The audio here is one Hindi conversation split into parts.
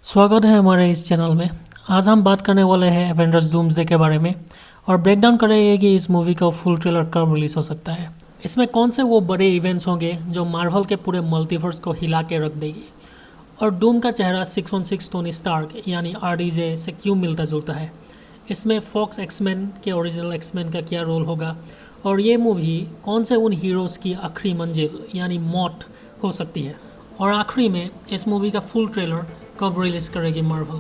स्वागत है हमारे इस चैनल में। आज हम बात करने वाले हैं एवेंजर्स डूम्सडे के बारे में और ब्रेक डाउन करेंगे कि इस मूवी का फुल ट्रेलर कब रिलीज हो सकता है। इसमें कौन से वो बड़े इवेंट्स होंगे जो मार्वल के पूरे मल्टीवर्स को हिला के रख देगी, और डूम का चेहरा 616 टोनी स्टार्क यानी आरडीजे से क्यों मिलता जुलता है। इसमें फॉक्स एक्समैन के ओरिजिनल एक्समैन का क्या रोल होगा, और ये मूवी कौन से उन हीरोज़ की आखिरी मंजिल यानी मौत हो सकती है। और आखिरी में इस मूवी का फुल ट्रेलर कब रिलीज़ करेगी मार्वल।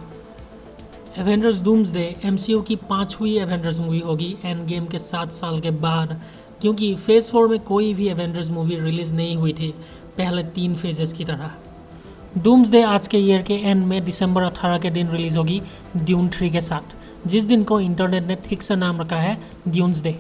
एवेंजर्स डूम्सडे एमसीयू की 5वीं एवेंजर्स मूवी होगी एंड गेम के 7 साल के बाद, क्योंकि फेज़ 4 में कोई भी एवेंजर्स मूवी रिलीज़ नहीं हुई थी पहले 3 फेजेस की तरह। डूम्सडे आज के ईयर के एंड में दिसंबर 18 के दिन रिलीज़ होगी ड्यून 3 के साथ, जिस दिन को इंटरनेट ने ठीक से नाम रखा है ड्यून्सडे।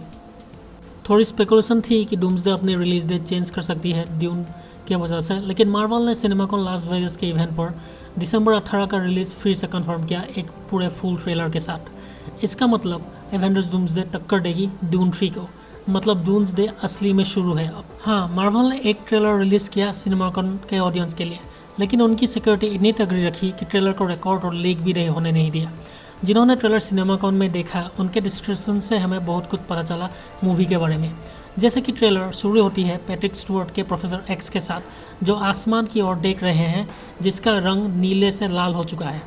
थोड़ी स्पेकुलेशन थी कि डूम्सडे अपनी रिलीज डेट चेंज कर सकती है ड्यून की वजह से, लेकिन मार्वल ने सिनेमाकॉन लास वेगास के इवेंट पर दिसंबर 18 का रिलीज फिर से कंफर्म किया एक पूरे फुल ट्रेलर के साथ। इसका मतलब एवेंजर्स डूम्सडे टक्कर देगी ड्यून 3 को, मतलब डूम्सडे असली में शुरू है अब। हाँ, मार्वल ने एक ट्रेलर रिलीज किया सिनेमाकॉन के ऑडियंस के लिए, लेकिन उनकी सिक्योरिटी इतनी तगड़ी रखी कि ट्रेलर को रिकॉर्ड और लीक भी होने नहीं दिया। जिन्होंने ट्रेलर सिनेमाकॉन में देखा उनके डिस्क्रिप्शन से हमें बहुत कुछ पता चला मूवी के बारे में। जैसे कि ट्रेलर शुरू होती है पैट्रिक स्टुअर्ट के प्रोफेसर एक्स के साथ, जो आसमान की ओर देख रहे हैं जिसका रंग नीले से लाल हो चुका है।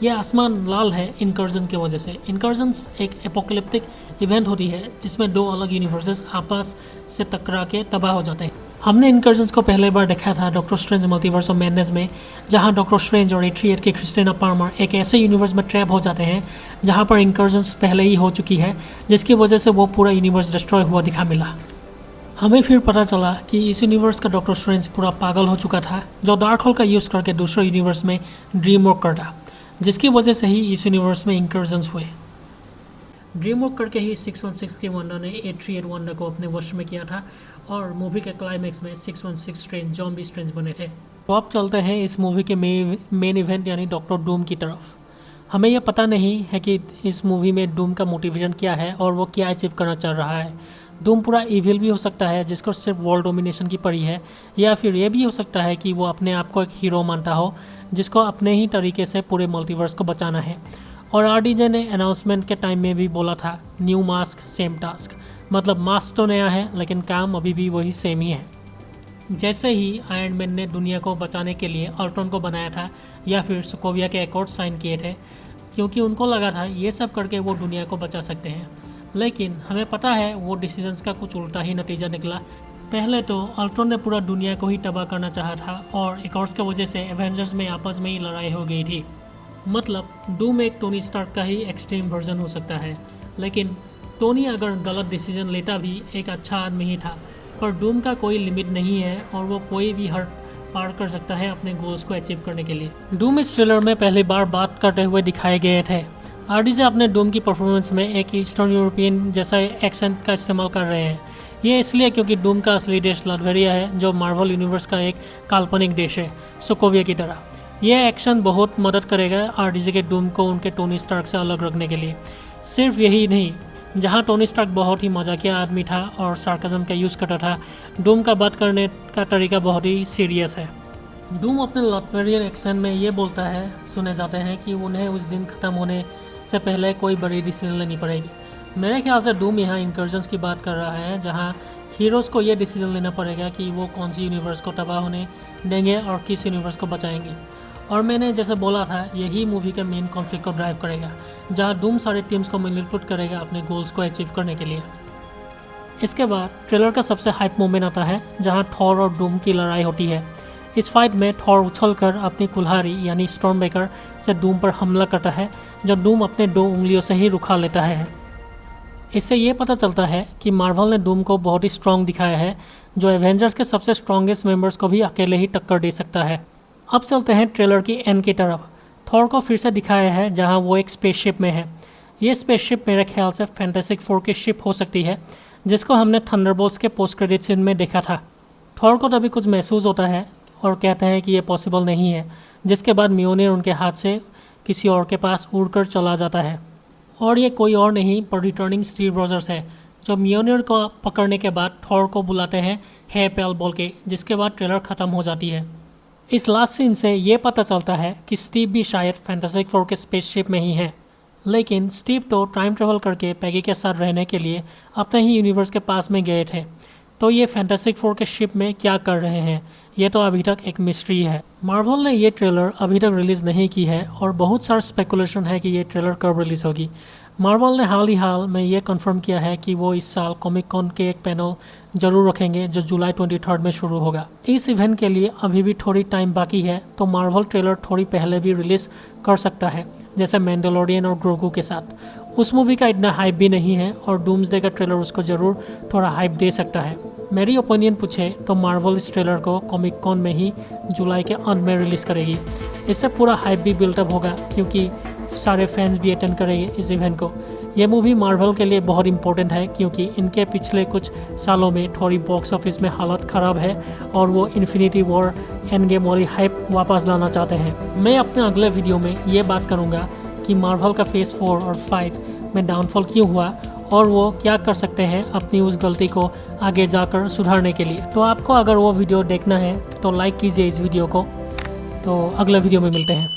यह आसमान लाल है इनकर्जन की वजह से। इनकर्जन्स एक एपोकलिप्टिक इवेंट होती है जिसमें 2 अलग यूनिवर्सेस आपस से टकरा के तबाह हो जाते हैं। हमने इनकर्जन्स को पहले बार देखा था doctor strange multiverse of madness में, जहां डॉक्टर स्ट्रेंज और एट्रिएट के क्रिस्टिना पार्मर एक ऐसे यूनिवर्स में ट्रैप हो जाते हैं जहां पर इनकर्जन्स पहले ही हो चुकी है, जिसकी वजह से वो पूरा यूनिवर्स डिस्ट्रॉय हुआ दिखा मिला। हमें फिर पता चला कि इस यूनिवर्स का डॉक्टर स्ट्रेंज पूरा पागल हो चुका था, जो डार्क होल का यूज़ करके दूसरे यूनिवर्स में ड्रीम वर्क करता, जिसकी वजह से ही इस यूनिवर्स में इंकर्जन्स हुए। ड्रीम वर्क करके ही 616 की वंडा ने एट्रिएट वंडा को अपने वश में किया था, और मूवी के क्लाइमैक्स में 616 स्ट्रेंज जॉम्बी स्ट्रेंज बने थे। तो अब चलते हैं इस मूवी के मेन इवेंट यानी डॉक्टर डूम की तरफ। हमें यह पता नहीं है कि इस मूवी में डूम का मोटिवेशन क्या है और वो क्या अचीव करना चाह रहा है। डूम पूरा इविल भी हो सकता है जिसको सिर्फ वर्ल्ड डोमिनेशन की पड़ी है, या फिर यह भी हो सकता है कि वो अपने आप को एक हीरो मानता हो जिसको अपने ही तरीके से पूरे मल्टीवर्स को बचाना है। और आरडीजे ने अनाउंसमेंट के टाइम में भी बोला था न्यू मास्क सेम टास्क, मतलब मास्क तो नया है लेकिन काम अभी भी वही सेम ही है। जैसे ही आयरन मैन ने दुनिया को बचाने के लिए अल्ट्रॉन को बनाया था या फिर सोकोविया के अकॉर्ड साइन किए थे, क्योंकि उनको लगा था ये सब करके वो दुनिया को बचा सकते हैं, लेकिन हमें पता है वो डिसीजंस का कुछ उल्टा ही नतीजा निकला। पहले तो अल्ट्रॉन ने पूरा दुनिया को ही तबाह करना चाहा था और एकॉर्ड्स की वजह से एवेंजर्स में आपस में ही लड़ाई हो गई थी। मतलब डूम एक टोनी स्टार्क का ही एक्सट्रीम वर्जन हो सकता है, लेकिन टोनी अगर गलत डिसीजन लेता भी एक अच्छा आदमी ही था। पर डूम का कोई लिमिट नहीं है और वो कोई भी हद पार कर सकता है अपने गोल्स को अचीव करने के लिए। डूम इस ट्रेलर में पहली बार बात करते हुए दिखाए गए थे। आरडीजे अपने डूम की परफॉर्मेंस में एक ईस्टर्न यूरोपियन जैसा एक्सेंट का इस्तेमाल कर रहे हैं। ये इसलिए क्योंकि डूम का असली देश लाटवेरिया है, जो मार्वल यूनिवर्स का एक काल्पनिक देश है सोकोविया की तरह। यह एक्शन बहुत मदद करेगा आरडीजे के डूम को उनके टोनी स्टार्क से अलग रखने के लिए। सिर्फ यही नहीं, जहां टोनी स्टार्क बहुत ही मजाकिया आदमी था और सार्काज्म का यूज़ करता था, डूम का बात करने का तरीका बहुत ही सीरियस है। डूम अपने लाटवेरियन एक्सेंट में ये बोलता है सुने जाते हैं कि उन्हें उस दिन ख़त्म होने से पहले कोई बड़ी डिसीजन लेनी पड़ेगी। मेरे ख्याल से डूम यहाँ इंकर्जन्स की बात कर रहा है, जहाँ हीरोज़ को ये डिसीजन लेना पड़ेगा कि वो कौन सी यूनिवर्स को तबाह होने देंगे और किस यूनिवर्स को बचाएंगे। और मैंने जैसे बोला था यही मूवी के मेन कॉन्फ्लिक्ट को ड्राइव करेगा, जहाँ डूम सारे टीम्स को मिलजुल करेगा अपने गोल्स को अचीव करने के लिए। इसके बाद ट्रेलर का सबसे हाइप मोमेंट आता है जहाँ थॉर और डूम की लड़ाई होती है। इस फाइट में थॉर उछलकर अपनी कुल्हाड़ी यानी स्टॉर्मब्रेकर से डूम पर हमला करता है, जो डूम अपने 2 उंगलियों से ही रुका लेता है। इससे ये पता चलता है कि मार्वल ने डूम को बहुत ही स्ट्रॉन्ग दिखाया है, जो एवेंजर्स के सबसे स्ट्रॉन्गेस्ट मेंबर्स को भी अकेले ही टक्कर दे सकता है। अब चलते हैं ट्रेलर की एंड की तरफ। थॉर को फिर से दिखाया है जहां वो एक स्पेसशिप में है। ये स्पेसशिप मेरे ख्याल से फैंटास्टिक फोर की शिप हो सकती है, जिसको हमने थंडरबोल्ट्स के पोस्ट क्रेडिट सीन में देखा था। थॉर को तभी कुछ महसूस होता है और कहते हैं कि ये पॉसिबल नहीं है, जिसके बाद म्योनिर उनके हाथ से किसी और के पास उड़कर चला जाता है। और ये कोई और नहीं पर रिटर्निंग स्टीव रॉजर्स है, जो म्योनिर को पकड़ने के बाद थॉर को बुलाते हैं हे पेल बोल के, जिसके बाद ट्रेलर ख़त्म हो जाती है। इस लास्ट सीन से ये पता चलता है कि स्टीव भी शायद फैंटास्टिक फोर के स्पेसशिप में ही है, लेकिन स्टीव तो टाइम ट्रेवल करके पैगी के साथ रहने के लिए अपने ही यूनिवर्स के पास में गए थे। तो ये फैंटास्टिक फोर के शिप में क्या कर रहे हैं, ये तो अभी तक एक मिस्ट्री है। मार्वल ने ये ट्रेलर अभी तक रिलीज़ नहीं की है और बहुत सारा स्पेकुलेशन है कि ये ट्रेलर कब रिलीज़ होगी। मार्वल ने हाल में ये कंफर्म किया है कि वो इस साल कॉमिक कॉन के एक पैनल जरूर रखेंगे जो जुलाई 23 में शुरू होगा। इस इवेंट के लिए अभी भी थोड़ी टाइम बाकी है, तो मार्वल ट्रेलर थोड़ी पहले भी रिलीज़ कर सकता है, जैसे मैंडलोरियन और ग्रोगू के साथ। उस मूवी का इतना हाइप भी नहीं है और डूम्सडे का ट्रेलर उसको ज़रूर थोड़ा हाइप दे सकता है। मेरी ओपिनियन पूछे तो मार्वल इस ट्रेलर को कॉमिक कॉन में ही जुलाई के अंत में रिलीज़ करेगी। इससे पूरा हाइप भी बिल्टअप होगा क्योंकि सारे फैंस भी अटेंड करेंगे इस इवेंट को। ये मूवी मार्वल के लिए बहुत इंपॉर्टेंट है क्योंकि इनके पिछले कुछ सालों में थोड़ी बॉक्स ऑफिस में हालत ख़राब है और वो इन्फिनिटी वॉर एंड गेम वाली हाइप वापस लाना चाहते हैं। मैं अपने अगले वीडियो में ये बात करूँगा कि मार्वल का फेज़ 4 और 5 में डाउनफॉल क्यों हुआ और वो क्या कर सकते हैं अपनी उस गलती को आगे जाकर सुधारने के लिए। तो आपको अगर वो वीडियो देखना है तो लाइक कीजिए इस वीडियो को। तो अगले वीडियो में मिलते हैं।